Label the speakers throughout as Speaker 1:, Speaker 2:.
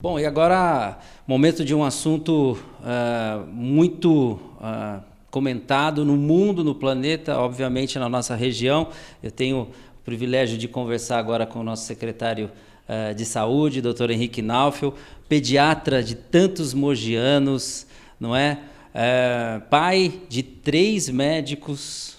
Speaker 1: Bom, e agora, momento de um assunto muito comentado no mundo, no planeta, obviamente na nossa região. Eu tenho o privilégio de conversar agora com o nosso secretário de Saúde, Dr. Henrique Naufel, pediatra de tantos mogianos, não é? Pai de 3 médicos,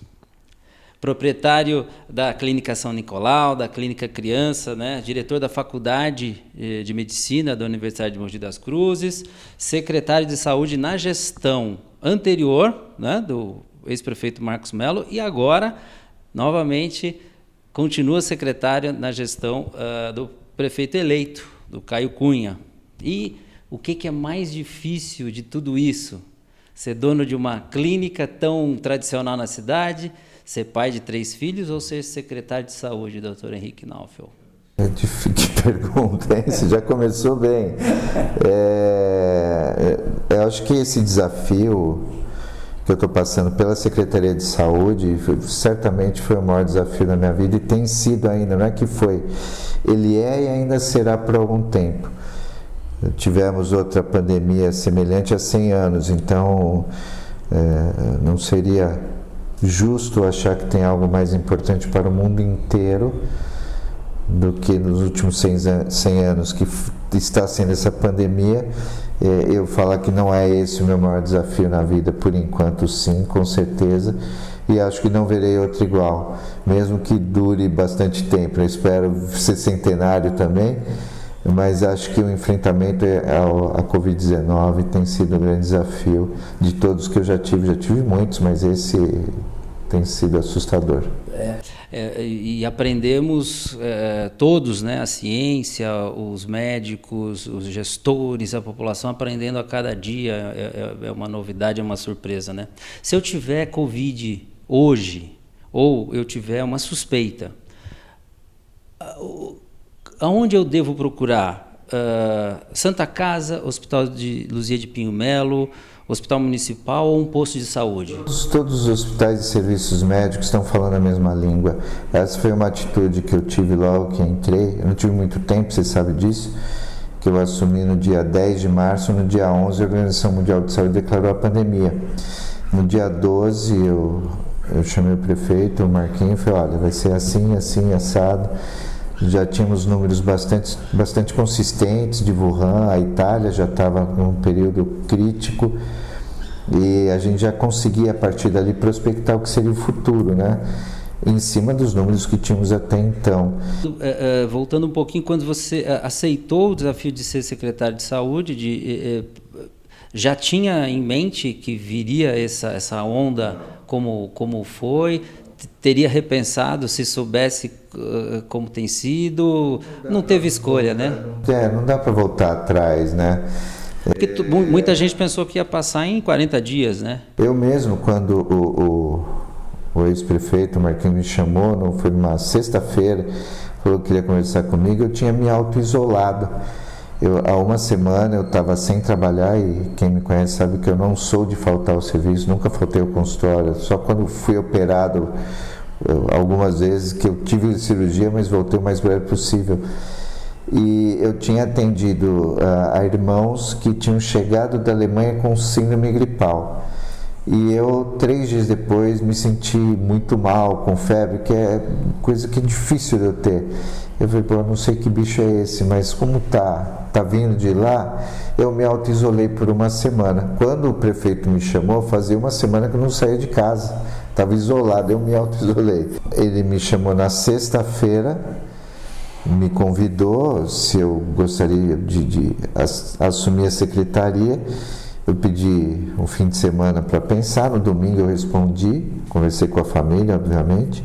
Speaker 1: proprietário da Clínica São Nicolau, da Clínica Criança, né? Diretor da Faculdade de Medicina da Universidade de Mogi das Cruzes, secretário de Saúde na gestão anterior, né, do ex-prefeito Marcos Mello, e agora, novamente, continua secretário na gestão do prefeito eleito, do Caio Cunha. E o que é mais difícil de tudo isso? Ser dono de uma clínica tão tradicional na cidade, ser pai de 3 filhos ou ser secretário de saúde, doutor Henrique Naufel?
Speaker 2: Que pergunta, hein? Você já começou bem. Eu acho que esse desafio que eu estou passando pela Secretaria de Saúde certamente foi o maior desafio da minha vida e tem sido ainda, não é que foi. Ele é e ainda será por algum tempo. Tivemos outra pandemia semelhante há 100 anos, então não seria justo achar que tem algo mais importante para o mundo inteiro do que nos últimos 100 anos que está sendo essa pandemia. Eu falar que não é esse o meu maior desafio na vida, por enquanto sim, com certeza, e acho que não verei outro igual, mesmo que dure bastante tempo. Eu espero ser centenário também, mas acho que o enfrentamento à Covid-19 tem sido um grande desafio de todos que eu já tive muitos, mas esse tem sido assustador.
Speaker 1: E aprendemos todos, né, a ciência, os médicos, os gestores, a população aprendendo a cada dia, é uma novidade, é uma surpresa, né? Se eu tiver Covid hoje, ou eu tiver uma suspeita, aonde eu devo procurar? Santa Casa, Hospital de Luzia de Pinho Melo, Hospital Municipal ou um posto de saúde?
Speaker 2: Todos os hospitais e serviços médicos estão falando a mesma língua. Essa foi uma atitude que eu tive logo que entrei. Eu não tive muito tempo, você sabe disso, que eu assumi no dia 10 de março. No dia 11, a Organização Mundial de Saúde declarou a pandemia. No dia 12, eu chamei o prefeito, o Marquinhos, e falei, olha, vai ser assim, assim, assado. Já tínhamos números bastante consistentes de Wuhan, a Itália já estava num período crítico e a gente já conseguia a partir dali prospectar o que seria o futuro, né? Em cima dos números que tínhamos até então.
Speaker 1: Voltando um pouquinho, quando você aceitou o desafio de ser secretário de saúde, já tinha em mente que viria essa onda como foi? Teria repensado se soubesse como tem sido? Não teve escolha, né?
Speaker 2: Não dá para voltar atrás, né?
Speaker 1: Porque muita gente pensou que ia passar em 40 dias, né?
Speaker 2: Eu mesmo, quando o ex-prefeito Marquinhos me chamou, foi numa sexta-feira, falou que queria conversar comigo, eu tinha me auto-isolado. Há uma semana eu estava sem trabalhar e quem me conhece sabe que eu não sou de faltar ao serviço, nunca faltei ao consultório, só quando fui operado algumas vezes que eu tive cirurgia, mas voltei o mais breve possível. E eu tinha atendido a irmãos que tinham chegado da Alemanha com síndrome gripal. E eu, 3 dias depois, me senti muito mal, com febre, que é coisa que é difícil de eu ter. Eu falei, pô, eu não sei que bicho é esse, mas como tá vindo de lá, eu me auto-isolei por uma semana. Quando o prefeito me chamou, fazia uma semana que eu não saía de casa, estava isolado, eu me auto-isolei. Ele me chamou na sexta-feira, me convidou se eu gostaria de assumir a secretaria. Eu pedi um fim de semana para pensar, no domingo eu respondi, conversei com a família, obviamente.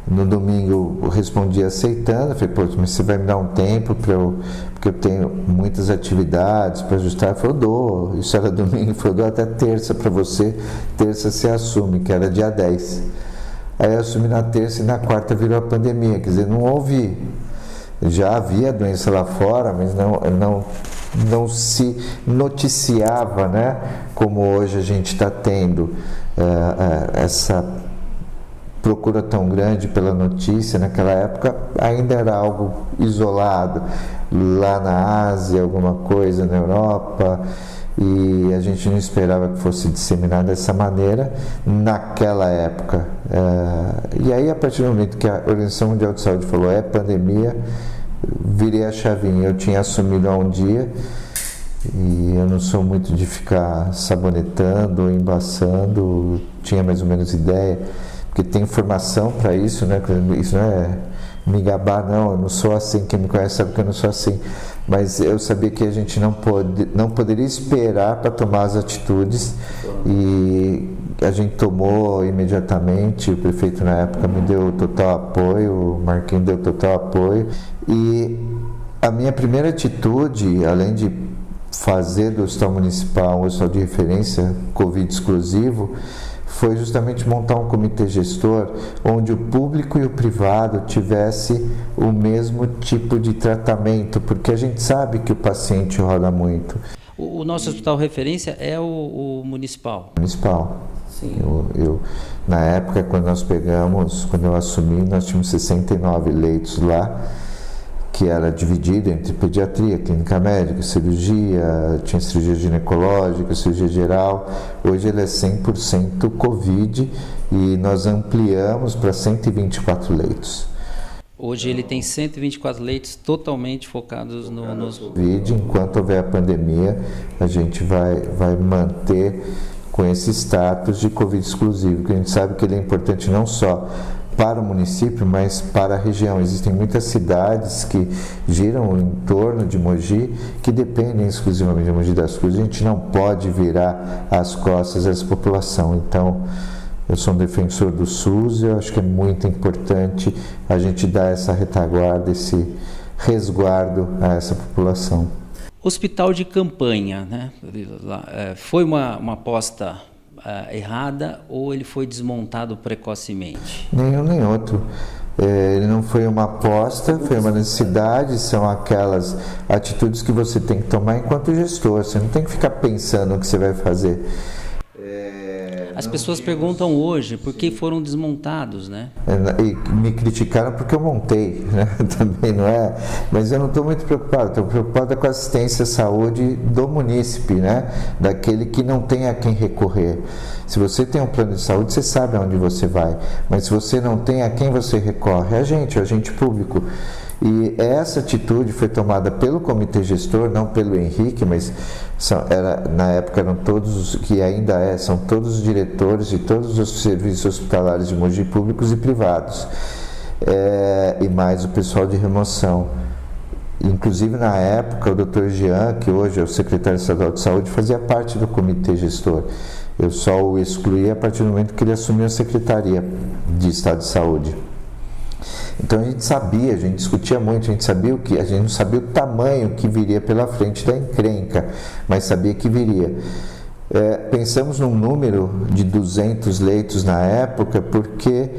Speaker 2: No domingo eu respondi aceitando, falei, pô, mas você vai me dar um tempo porque eu tenho muitas atividades para ajustar? Ele falou, dou, isso era domingo, ele falou, dou até terça para você, terça você assume, que era dia 10. Aí eu assumi na terça e na quarta virou a pandemia, quer dizer, não houve, já havia doença lá fora, mas não se noticiava, né, como hoje a gente está tendo essa procura tão grande pela notícia. Naquela época ainda era algo isolado, lá na Ásia, alguma coisa na Europa, e a gente não esperava que fosse disseminado dessa maneira naquela época. E aí, a partir do momento que a Organização Mundial de Saúde falou pandemia, virei a chavinha. Eu tinha assumido há um dia, e eu não sou muito de ficar sabonetando, embaçando, tinha mais ou menos ideia, porque tem informação para isso, né? Isso não é me gabar, não, eu não sou assim, quem me conhece sabe que eu não sou assim, mas eu sabia que a gente não poderia esperar para tomar as atitudes, e a gente tomou imediatamente. O prefeito na época me deu total apoio, o Marquinhos deu total apoio, e a minha primeira atitude, além de fazer do Hospital Municipal um hospital de referência Covid exclusivo, foi justamente montar um comitê gestor onde o público e o privado tivesse o mesmo tipo de tratamento, porque a gente sabe que o paciente roda muito.
Speaker 1: O nosso hospital referência é o municipal?
Speaker 2: Municipal.
Speaker 1: Sim.
Speaker 2: Eu, na época, quando eu assumi, nós tínhamos 69 leitos lá, que era dividido entre pediatria, clínica médica, cirurgia, tinha cirurgia ginecológica, cirurgia geral. Hoje ele é 100% Covid, e nós ampliamos para 124 leitos.
Speaker 1: Hoje ele tem 124 leitos totalmente focados no
Speaker 2: Covid. Enquanto houver a pandemia, a gente vai manter com esse status de Covid exclusivo, porque a gente sabe que ele é importante não só para o município, mas para a região. Existem muitas cidades que giram em torno de Mogi que dependem exclusivamente de Mogi das Cruzes. A gente não pode virar as costas a essa população. Então, eu sou um defensor do SUS, e eu acho que é muito importante a gente dar essa retaguarda, esse resguardo a essa população.
Speaker 1: Hospital de campanha, né? Foi uma aposta errada, ou ele foi desmontado precocemente?
Speaker 2: Nenhum nem outro. Ele não foi uma aposta, foi uma necessidade. São aquelas atitudes que você tem que tomar enquanto gestor. Você não tem que ficar pensando o que você vai fazer.
Speaker 1: As pessoas perguntam hoje por que foram desmontados, né?
Speaker 2: E me criticaram porque eu montei, né? Também não é, mas eu não estou muito preocupado. Estou preocupado com a assistência à saúde do munícipe, né? Daquele que não tem a quem recorrer. Se você tem um plano de saúde, você sabe aonde você vai, mas se você não tem, a quem você recorre? A gente, o agente público. E essa atitude foi tomada pelo comitê gestor, não pelo Henrique, mas na época eram todos, que ainda são todos os diretores de todos os serviços hospitalares de Mogi, públicos e privados, e mais o pessoal de remoção. Inclusive, na época, o Dr. Jean, que hoje é o secretário estadual de saúde, fazia parte do comitê gestor. Eu só o excluí a partir do momento que ele assumiu a Secretaria de Estado de Saúde. Então a gente sabia, a gente discutia muito, a gente não sabia o tamanho que viria pela frente da encrenca, mas sabia que viria. Pensamos num número de 200 leitos na época, porque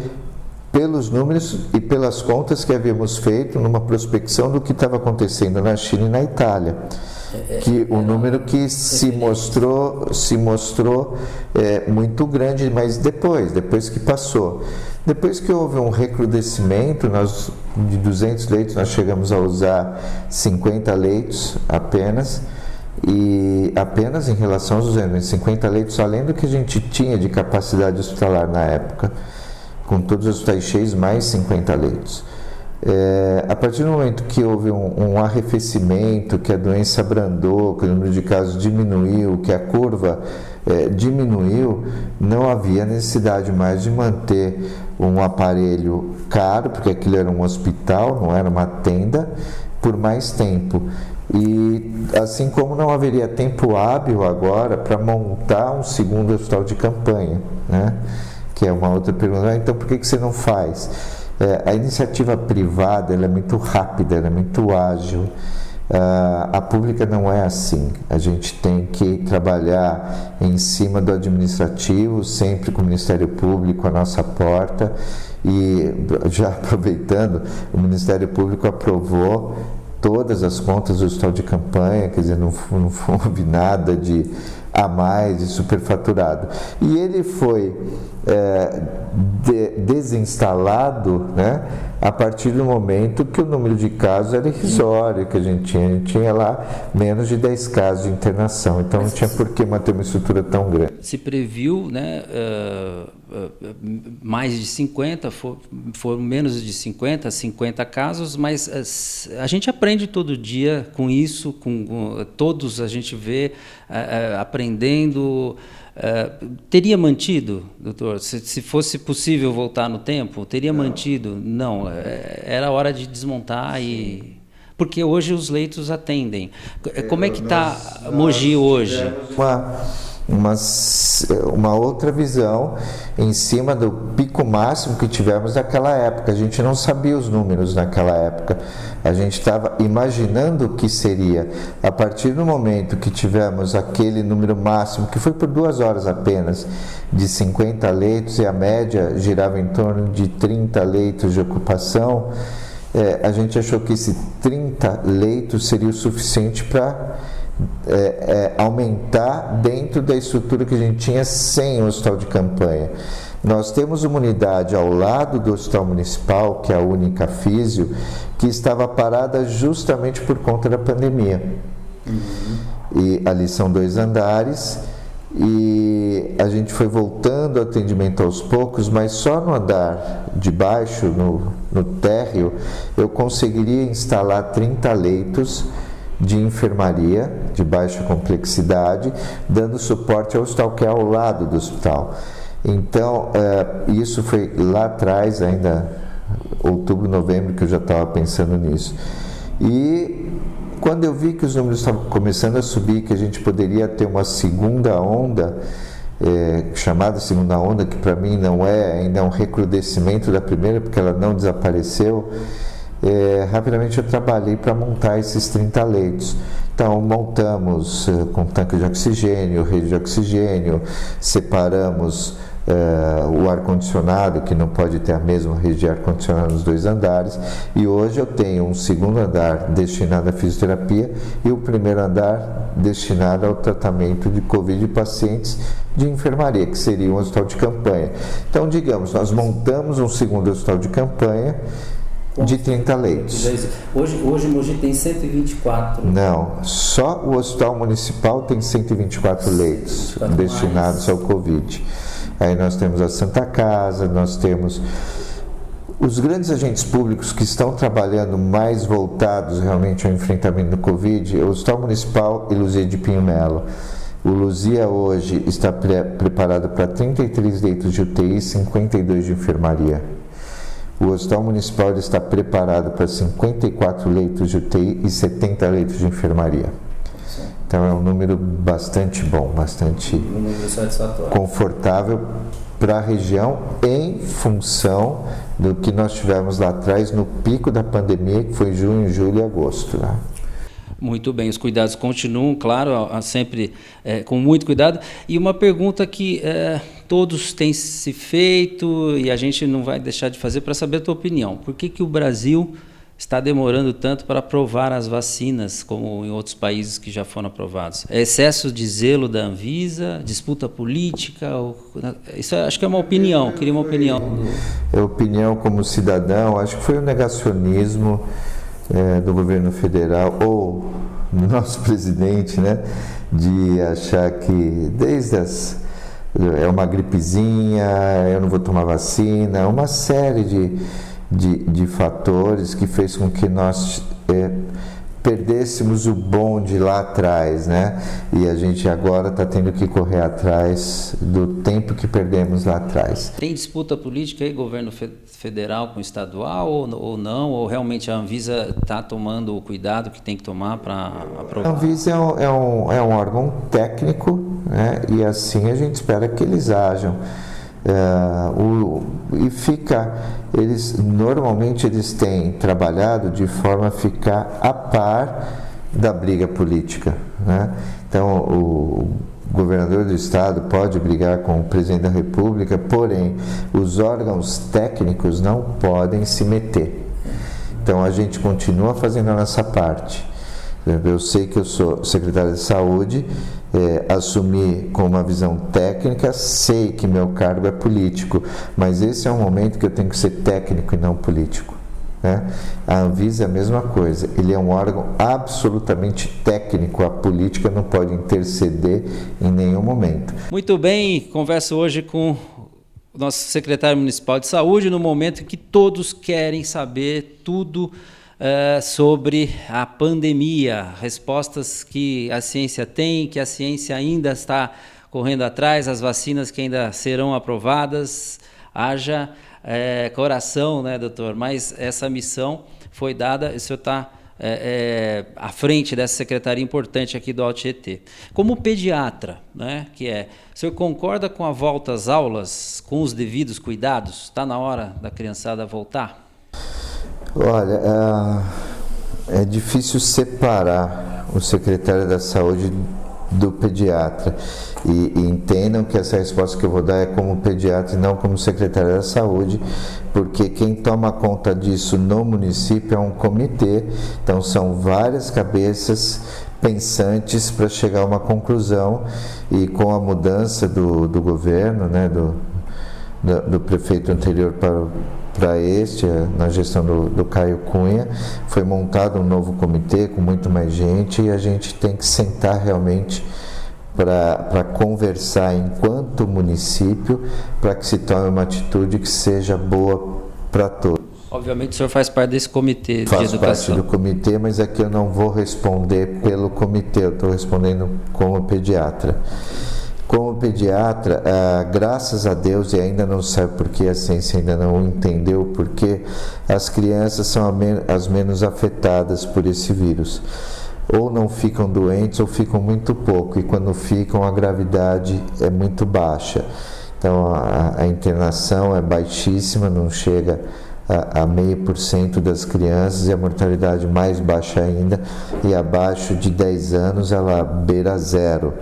Speaker 2: pelos números e pelas contas que havíamos feito numa prospecção do que estava acontecendo na China e na Itália, que o número que se mostrou muito grande, mas depois que passou. Depois que houve um recrudescimento, de 200 leitos, nós chegamos a usar 50 leitos apenas, e apenas em relação aos 200, 50 leitos, além do que a gente tinha de capacidade hospitalar na época, com todos os hospitais cheios, mais 50 leitos. A partir do momento que houve um arrefecimento, que a doença abrandou, que o número de casos diminuiu, que a curva diminuiu, não havia necessidade mais de manter um aparelho caro, porque aquilo era um hospital, não era uma tenda, por mais tempo. E assim como não haveria tempo hábil agora para montar um segundo hospital de campanha, né? Que é uma outra pergunta. Então por que você não faz? A iniciativa privada ela é muito rápida, ela é muito ágil. A pública não é assim. A gente tem que trabalhar em cima do administrativo, sempre com o Ministério Público à nossa porta. E já aproveitando, o Ministério Público aprovou todas as contas do hospital de campanha, quer dizer, não houve nada de a mais e superfaturado. E ele foi desinstalado, né, a partir do momento que o número de casos era irrisório, que a gente tinha lá menos de 10 casos de internação, então não tinha por que manter uma estrutura tão grande.
Speaker 1: Se previu, né, mais de 50, foram menos de 50 casos, mas a gente aprende todo dia com isso, com todos a gente vê aprendendo. Teria mantido, doutor? Se fosse possível voltar no tempo, teria mantido? Não, era hora de desmontar porque hoje os atendem. Como é que está Mogi hoje?
Speaker 2: Uma outra visão em cima do pico máximo que tivemos naquela época. A gente não sabia os números naquela época. A gente estava imaginando o que seria. A partir do momento que tivemos aquele número máximo, que foi por 2 horas apenas, de 50 leitos, e a média girava em torno de 30 leitos de ocupação, a gente achou que esse 30 leitos seria o suficiente para aumentar dentro da estrutura que a gente tinha sem o hospital de campanha. Nós temos uma unidade ao lado do hospital municipal, que é a Única Físio, que estava parada justamente por conta da pandemia. E ali são 2 andares, e a gente foi voltando ao atendimento aos poucos, mas só no andar de baixo, no térreo, eu conseguiria instalar 30 leitos de enfermaria de baixa complexidade, dando suporte ao hospital que é ao lado do hospital. Então, isso foi lá atrás, ainda outubro, novembro, que eu já estava pensando nisso. E quando eu vi que os números estavam começando a subir, que a gente poderia ter uma segunda onda, chamada segunda onda, que para mim não ainda é um recrudescimento da primeira, porque ela não desapareceu, rapidamente eu trabalhei para montar esses 30 leitos. Então, montamos com tanque de oxigênio, rede de oxigênio, separamos o ar-condicionado, que não pode ter a mesma rede de ar-condicionado nos 2 andares, e hoje eu tenho um segundo andar destinado à fisioterapia e o primeiro andar destinado ao tratamento de Covid de pacientes de enfermaria, que seria um hospital de campanha. Então, digamos, nós montamos um segundo hospital de campanha de 30 leitos.
Speaker 1: Hoje Mogi tem 124.
Speaker 2: Não, só o hospital municipal tem 124 leitos destinados ao Covid. Aí nós temos a Santa Casa, nós temos os grandes agentes públicos que estão trabalhando mais voltados realmente ao enfrentamento do Covid, o Hospital Municipal e Luzia de Pinho Melo. O Luzia hoje está preparado para 33 leitos de UTI e 52 de enfermaria. O Hospital Municipal está preparado para 54 leitos de UTI e 70 leitos de enfermaria. Então é um número bastante bom, bastante confortável para a região, em função do que nós tivemos lá atrás no pico da pandemia, que foi junho, julho e agosto. Né?
Speaker 1: Muito bem, os cuidados continuam, claro, sempre com muito cuidado. E uma pergunta que todos têm se feito e a gente não vai deixar de fazer, para saber a tua opinião. Por que o Brasil está demorando tanto para aprovar as vacinas, como em outros países que já foram aprovados? É excesso de zelo da Anvisa, disputa política? Isso acho que é uma opinião, queria uma opinião.
Speaker 2: Opinião como cidadão, acho que foi o negacionismo do governo federal, ou do nosso presidente, né, de achar que é uma gripezinha, eu não vou tomar vacina, uma série de fatores que fez com que nós perdêssemos o bonde lá atrás, né? E a gente agora está tendo que correr atrás do tempo que perdemos lá atrás.
Speaker 1: Tem disputa política aí, governo federal com estadual ou não? Ou realmente a Anvisa está tomando o cuidado que tem que tomar para aprovar?
Speaker 2: A Anvisa é um órgão técnico, né? E assim a gente espera que eles ajam. Normalmente eles têm trabalhado de forma a ficar a par da briga política, né? Então o governador do estado pode brigar com o presidente da República, porém os órgãos técnicos não podem se meter. Então a gente continua fazendo a nossa parte. Eu sei que eu sou secretário de saúde, assumir com uma visão técnica. Sei que meu cargo é político, mas esse é um momento que eu tenho que ser técnico e não político, né? A Anvisa é a mesma coisa, ele é um órgão absolutamente técnico, a política não pode interceder em nenhum momento.
Speaker 1: Muito bem, converso hoje com o nosso secretário municipal de saúde, no momento em que todos querem saber tudo sobre a pandemia, respostas que a ciência tem, que a ciência ainda está correndo atrás, as vacinas que ainda serão aprovadas. Haja coração, né, doutor? Mas essa missão foi dada, o senhor está à frente dessa secretaria importante aqui do Alto Tietê. Como pediatra, né, o senhor concorda com a volta às aulas com os devidos cuidados? Está na hora da criançada voltar?
Speaker 2: Olha, é difícil separar o secretário da saúde do pediatra, e entendam que essa resposta que eu vou dar é como pediatra e não como secretário da saúde, porque quem toma conta disso no município é um comitê, então são várias cabeças pensantes para chegar a uma conclusão, e com a mudança do governo, né, do prefeito anterior para este, na gestão do Caio Cunha, foi montado um novo comitê com muito mais gente, e a gente tem que sentar realmente para conversar enquanto município, para que se tome uma atitude que seja boa para todos.
Speaker 1: Obviamente o senhor faz parte desse comitê de educação.
Speaker 2: Faço parte do comitê, mas aqui eu não vou responder pelo comitê, eu estou respondendo como pediatra. Como pediatra, graças a Deus, e ainda não sabe porque a ciência ainda não entendeu porque as crianças são as menos afetadas por esse vírus. Ou não ficam doentes ou ficam muito pouco, e quando ficam a gravidade é muito baixa. Então a internação é baixíssima, não chega a 0,5% das crianças, e a mortalidade mais baixa ainda, e abaixo de 10 anos ela beira zero.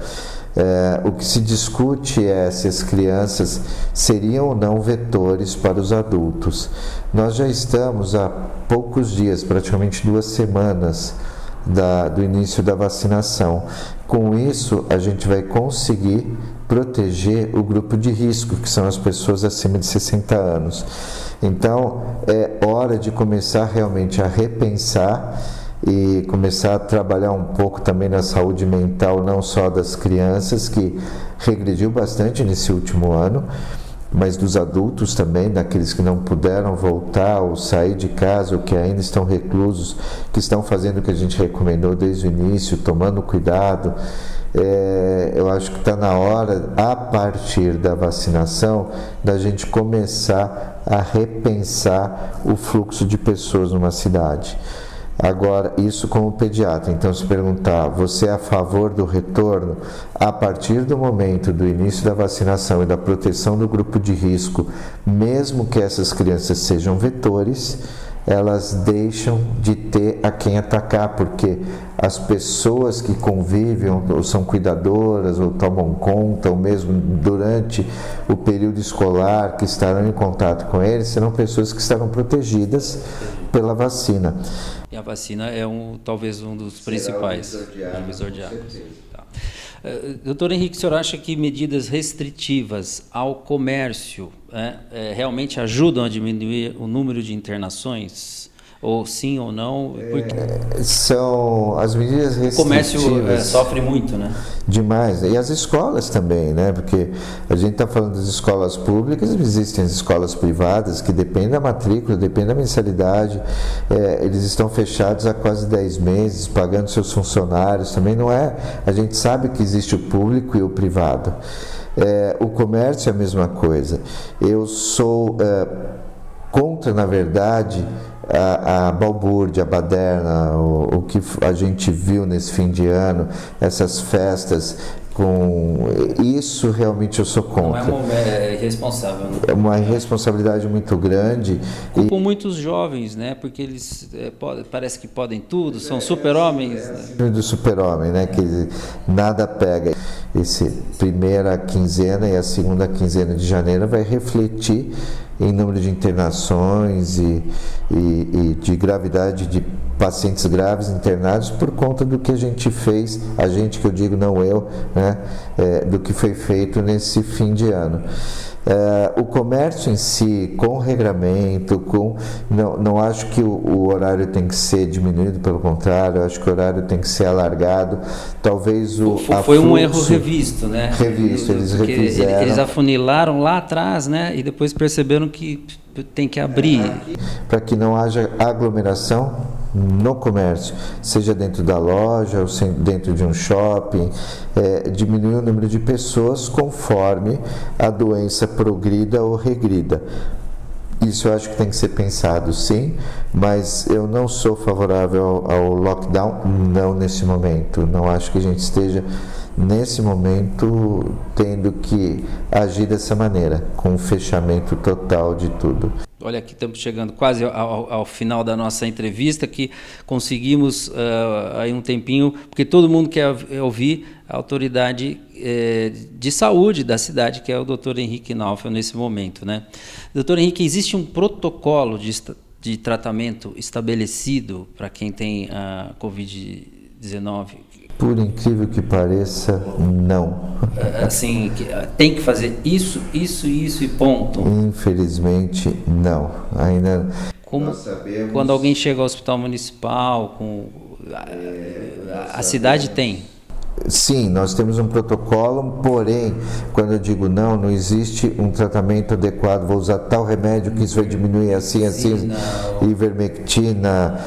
Speaker 2: O que se discute é se as crianças seriam ou não vetores para os adultos. Nós já estamos há poucos dias, praticamente 2 semanas, do início da vacinação. Com isso, a gente vai conseguir proteger o grupo de risco, que são as pessoas acima de 60 anos. Então, é hora de começar realmente a repensar e começar a trabalhar um pouco também na saúde mental, não só das crianças, que regrediu bastante nesse último ano, mas dos adultos também, daqueles que não puderam voltar ou sair de casa, ou que ainda estão reclusos, que estão fazendo o que a gente recomendou desde o início, tomando cuidado. Eu acho que está na hora, a partir da vacinação, da gente começar a repensar o fluxo de pessoas numa cidade. Agora, isso como pediatra. Então, se perguntar, você é a favor do retorno? A partir do momento do início da vacinação e da proteção do grupo de risco, mesmo que essas crianças sejam vetores, elas deixam de ter a quem atacar, porque as pessoas que convivem, ou são cuidadoras, ou tomam conta, ou mesmo durante o período escolar, que estarão em contato com eles, serão pessoas que estarão protegidas pela vacina.
Speaker 1: E a vacina é talvez um dos principais. Divisor de águas. Tá. Doutor Henrique, o senhor acha que medidas restritivas ao comércio realmente ajudam a diminuir o número de internações? Ou sim ou não?
Speaker 2: São as medidas restritivas.
Speaker 1: O comércio sofre muito, né?
Speaker 2: Demais. E as escolas também, né? Porque a gente está falando das escolas públicas, existem as escolas privadas que dependem da matrícula, dependem da mensalidade. Eles estão fechados há quase 10 meses, pagando seus funcionários. Também não é. A gente sabe que existe o público e o privado. O comércio é a mesma coisa. Eu sou contra, na verdade, a balbúrdia, a baderna, o que a gente viu nesse fim de ano, essas festas, isso realmente eu sou contra.
Speaker 1: Não é irresponsável, né?
Speaker 2: É uma irresponsabilidade muito grande.
Speaker 1: Culpam muitos jovens, né? Porque eles parece que podem tudo, são super-homens.
Speaker 2: Né? Do super-homem, né? Que nada pega. Essa primeira quinzena e a segunda quinzena de janeiro vai refletir em número de internações e de gravidade de pacientes graves internados por conta do que a gente fez, a gente que eu digo, não eu, né, do que foi feito nesse fim de ano. O comércio em si, com regramento, não acho que o horário tem que ser diminuído, pelo contrário, acho que o horário tem que ser alargado. Talvez
Speaker 1: foi um erro revisto, né?
Speaker 2: Eles refizeram.
Speaker 1: Eles afunilaram lá atrás, né? E depois perceberam que tem que abrir.
Speaker 2: Para que não haja aglomeração no comércio, seja dentro da loja ou dentro de um shopping, diminuir o número de pessoas conforme a doença progrida ou regrida. Isso eu acho que tem que ser pensado, sim, mas eu não sou favorável ao lockdown, não nesse momento. Não acho que a gente esteja, nesse momento, tendo que agir dessa maneira, com um fechamento total de tudo.
Speaker 1: Olha, aqui estamos chegando quase ao final da nossa entrevista, que conseguimos aí um tempinho, porque todo mundo quer ouvir a autoridade de saúde da cidade, que é o Dr. Henrique Naufel, nesse momento, né? Dr. Henrique, existe um protocolo de tratamento estabelecido para quem tem a Covid-19?
Speaker 2: Por incrível que pareça, não.
Speaker 1: Assim, tem que fazer isso e ponto.
Speaker 2: Infelizmente, não. Ainda
Speaker 1: como quando alguém chega ao hospital municipal, a cidade tem.
Speaker 2: Sim, nós temos um protocolo, porém, quando eu digo não existe um tratamento adequado, vou usar tal remédio que isso vai diminuir assim, ivermectina,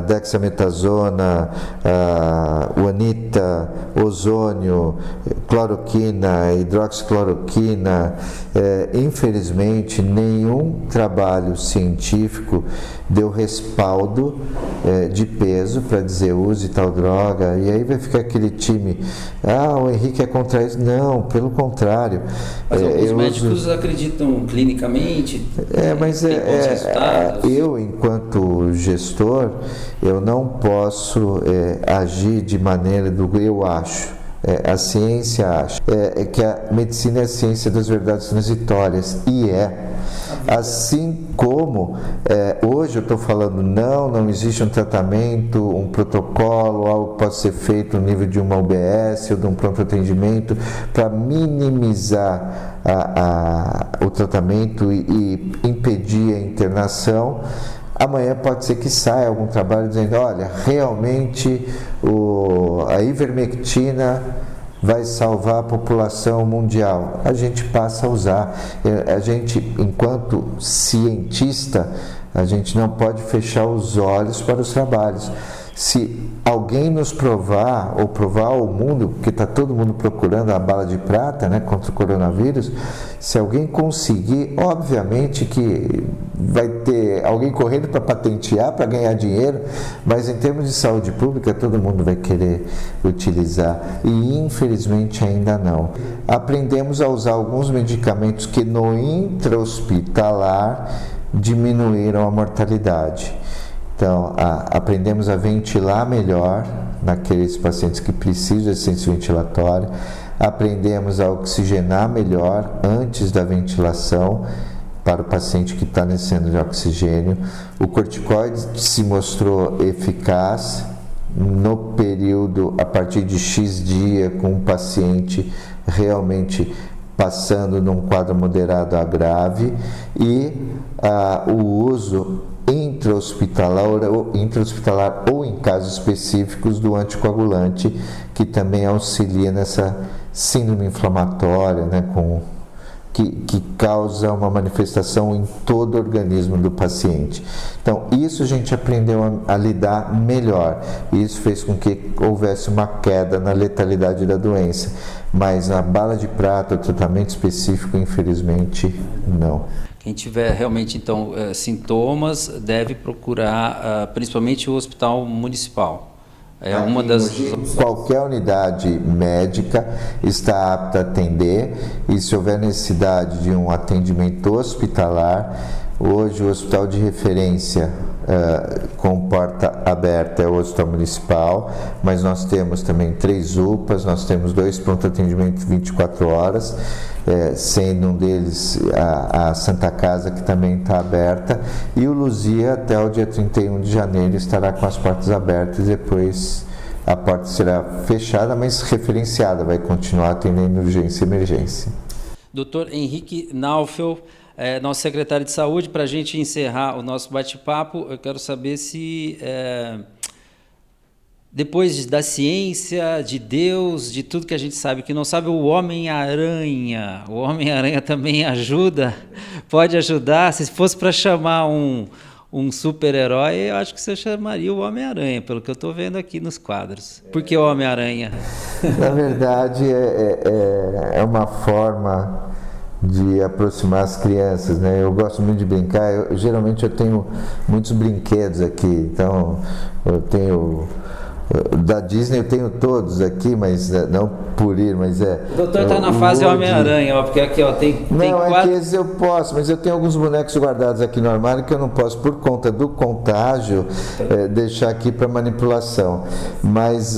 Speaker 2: dexametasona, uanita, ozônio, cloroquina, hidroxicloroquina. Infelizmente, nenhum trabalho científico deu respaldo de peso para dizer use tal droga, e aí vai ficar aquele time, o Henrique é contra isso. Não, pelo contrário.
Speaker 1: Mas alguns médicos acreditam clinicamente,
Speaker 2: mas eu, enquanto gestor, eu não posso agir de maneira do eu acho. A ciência acha que a medicina é a ciência das verdades transitórias, e assim como hoje eu estou falando não existe um tratamento, um protocolo, algo que pode ser feito no nível de uma UBS ou de um pronto atendimento para minimizar o tratamento e impedir a internação. Amanhã pode ser que saia algum trabalho dizendo, olha, realmente a ivermectina vai salvar a população mundial. A gente passa a usar. A gente, enquanto cientista, a gente não pode fechar os olhos para os trabalhos. Se alguém nos provar, ou provar ao mundo, porque está todo mundo procurando a bala de prata, né, contra o coronavírus, se alguém conseguir, obviamente que vai ter alguém correndo para patentear, para ganhar dinheiro, mas em termos de saúde pública, todo mundo vai querer utilizar, e infelizmente ainda não. Aprendemos a usar alguns medicamentos que no intra-hospitalar diminuíram a mortalidade. Então, aprendemos a ventilar melhor naqueles pacientes que precisam de assistência ventilatória, aprendemos a oxigenar melhor antes da ventilação para o paciente que está necessitando de oxigênio. O corticoide se mostrou eficaz no período a partir de X dia, com o paciente realmente passando num quadro moderado a grave, e o uso intra-hospitalar ou em casos específicos do anticoagulante, que também auxilia nessa síndrome inflamatória, né, que causa uma manifestação em todo o organismo do paciente. Então, isso a gente aprendeu a lidar melhor, e isso fez com que houvesse uma queda na letalidade da doença, mas a bala de prata, o tratamento específico, infelizmente, não.
Speaker 1: Quem tiver realmente, então, sintomas, deve procurar principalmente o hospital municipal. Uma das...
Speaker 2: Qualquer unidade médica está apta a atender, e se houver necessidade de um atendimento hospitalar, hoje o hospital de referência com porta aberta é o Hospital Municipal, mas nós temos também 3 UPAs, nós temos 2 pronto-atendimento 24 horas, sendo um deles a Santa Casa, que também está aberta, e o Luzia até o dia 31 de janeiro estará com as portas abertas, e depois a porta será fechada, mas referenciada, vai continuar atendendo urgência e emergência.
Speaker 1: Dr. Henrique Naufel, nosso secretário de Saúde, para a gente encerrar o nosso bate-papo, eu quero saber se, depois da ciência, de Deus, de tudo que a gente sabe, que não sabe, o Homem-Aranha também ajuda, pode ajudar. Se fosse para chamar um super-herói, eu acho que você chamaria o Homem-Aranha, pelo que eu estou vendo aqui nos quadros. Por que o Homem-Aranha?
Speaker 2: Na verdade, é uma forma de aproximar as crianças, né? Eu gosto muito de brincar, geralmente eu tenho muitos brinquedos aqui, então eu tenho... Da Disney eu tenho todos aqui, mas não por ir, mas
Speaker 1: O doutor está na fase Homem-Aranha, porque aqui tem
Speaker 2: não,
Speaker 1: 4...
Speaker 2: é que esses eu posso, mas eu tenho alguns bonecos guardados aqui no armário que eu não posso, por conta do contágio, deixar aqui para manipulação. Mas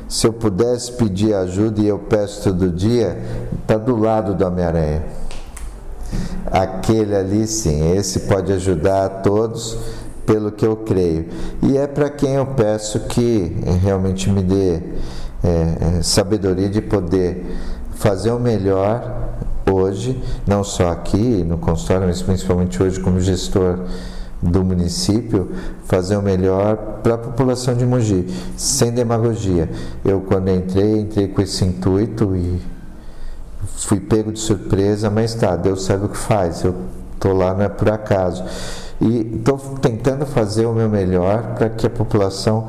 Speaker 2: se eu pudesse pedir ajuda, e eu peço todo dia, está do lado do Homem-Aranha. Aquele ali, sim, esse pode ajudar a todos, pelo que eu creio. E é para quem eu peço que realmente me dê sabedoria de poder fazer o melhor hoje, não só aqui no consultório, mas principalmente hoje como gestor do município, fazer o melhor para a população de Mogi, sem demagogia. Eu, quando entrei com esse intuito e fui pego de surpresa, mas Deus sabe o que faz, eu estou lá, não é por acaso. E estou tentando fazer o meu melhor para que a população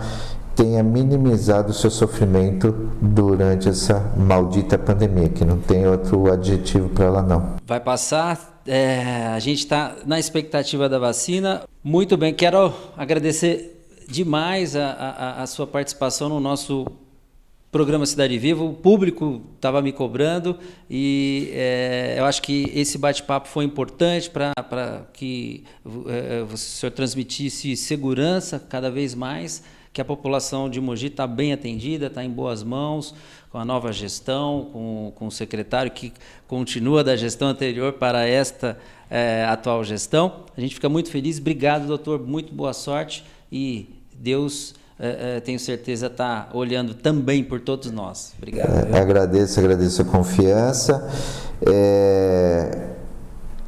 Speaker 2: tenha minimizado o seu sofrimento durante essa maldita pandemia, que não tem outro adjetivo para ela não.
Speaker 1: Vai passar, a gente está na expectativa da vacina. Muito bem, quero agradecer demais a sua participação no nosso programa Cidade Viva. O público estava me cobrando e eu acho que esse bate-papo foi importante para que o senhor transmitisse segurança cada vez mais, que a população de Mogi está bem atendida, está em boas mãos, com a nova gestão, com o secretário que continua da gestão anterior para esta atual gestão. A gente fica muito feliz. Obrigado, doutor, muito boa sorte e Deus... tenho certeza está olhando também por todos nós. Obrigado.
Speaker 2: Agradeço a confiança.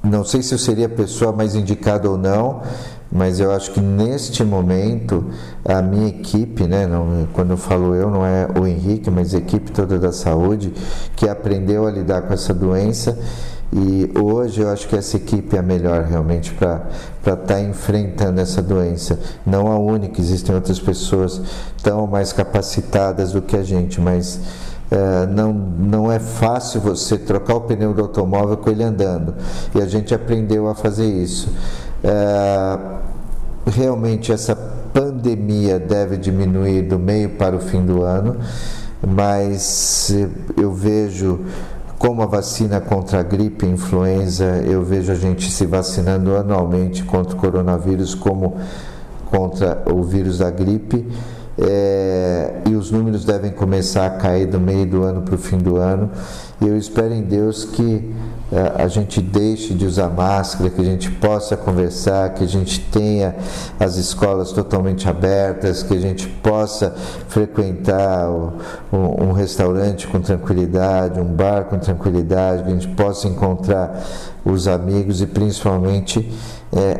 Speaker 2: Não sei se eu seria a pessoa mais indicada ou não, mas eu acho que neste momento a minha equipe, né, quando eu falo eu, não é o Henrique, mas a equipe toda da saúde, que aprendeu a lidar com essa doença. E hoje eu acho que essa equipe é a melhor realmente para estar enfrentando essa doença. Não a única, existem outras pessoas tão mais capacitadas do que a gente, mas não é fácil você trocar o pneu do automóvel com ele andando. E a gente aprendeu a fazer isso. Realmente essa pandemia deve diminuir do meio para o fim do ano, mas eu vejo... Como a vacina contra a gripe e influenza, eu vejo a gente se vacinando anualmente contra o coronavírus como contra o vírus da gripe, e os números devem começar a cair do meio do ano para o fim do ano. E eu espero em Deus que a gente deixe de usar máscara, que a gente possa conversar, que a gente tenha as escolas totalmente abertas, que a gente possa frequentar um restaurante com tranquilidade, um bar com tranquilidade, que a gente possa encontrar os amigos e principalmente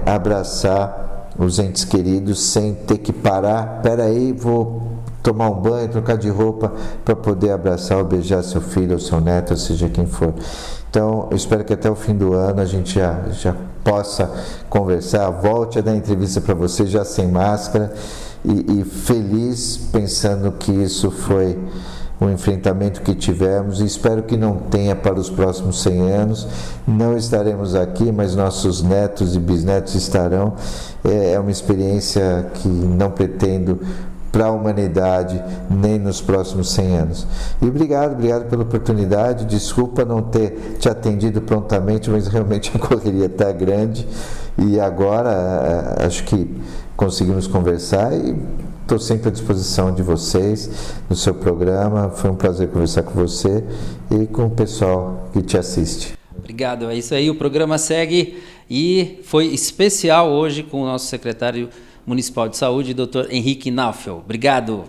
Speaker 2: abraçar os entes queridos sem ter que parar. Peraí, vou tomar um banho, trocar de roupa para poder abraçar ou beijar seu filho ou seu neto, ou seja quem for. Então, eu espero que até o fim do ano a gente já possa conversar, volte a dar entrevista para você já sem máscara e feliz pensando que isso foi um enfrentamento que tivemos, e espero que não tenha para os próximos 100 anos. Não estaremos aqui, mas nossos netos e bisnetos estarão. É uma experiência que não pretendo para a humanidade nem nos próximos 100 anos. E obrigado pela oportunidade. Desculpa não ter te atendido prontamente, mas realmente a correria está grande E agora acho que conseguimos conversar e estou sempre à disposição de vocês no seu programa. Foi um prazer conversar com você e com o pessoal que te assiste.
Speaker 1: Obrigado, é isso aí, o programa segue e foi especial hoje com o nosso secretário municipal de saúde, Dr. Henrique Naufel. Obrigado.